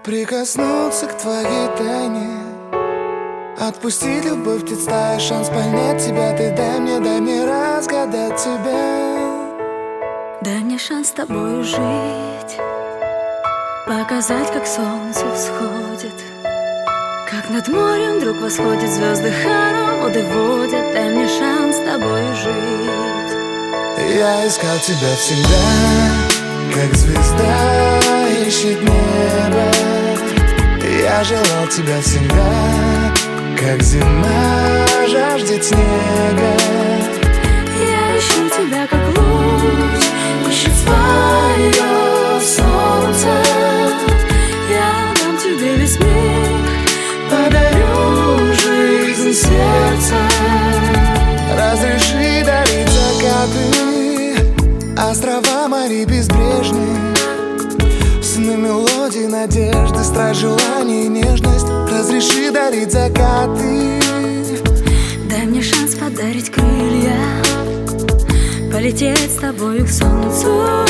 Прикоснуться к твоей тайне, отпустить любовь, представить шанс понять тебя. Ты дай мне разгадать тебя. Дай мне шанс с тобою жить, показать, как солнце всходит, как над морем вдруг восходят звезды, хороводы водят. Дай мне шанс с тобою жить. Я искал тебя всегда, как звезда ищет небо. Я желал тебя всегда, как зима жаждет снега. Я ищу тебя, как луч ищет свое солнце. Я дам тебе весь мир, подарю жизнь сердца. Разреши дарить закаты, острова, моря безбрежные, сны, мелодии, надежды, страсть, желание и нежность. Разреши дарить закаты. дай мне шанс подарить крылья, полететь с тобою к солнцу,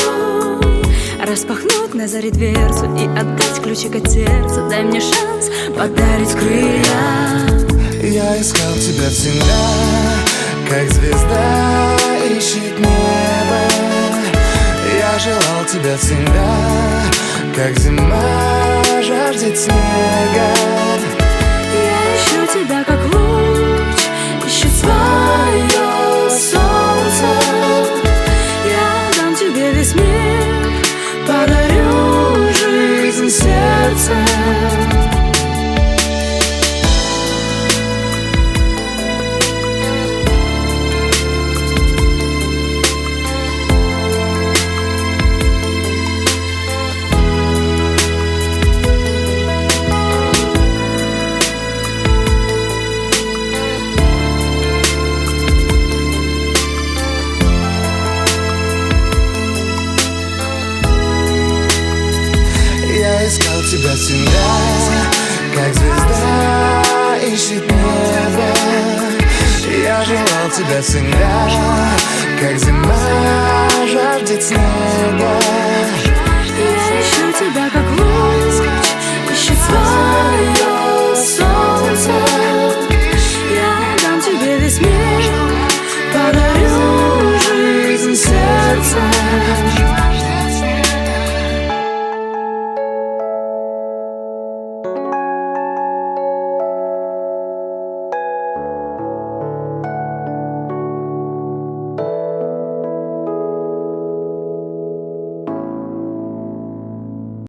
распахнуть на заре дверцу и отдать ключик от сердца. Дай мне шанс подарить крылья. Я искал тебя всегда, как звезда ищет небо. Я желал тебя всегда, как зима жаждет снега. Я ищу тебя, как луч ищет свое солнце. Я дам тебе весь мир, подарю жизнь сердца. Я искал тебя всегда, как звезда ищет небо. Я желал тебя всегда, как зима жаждет снега.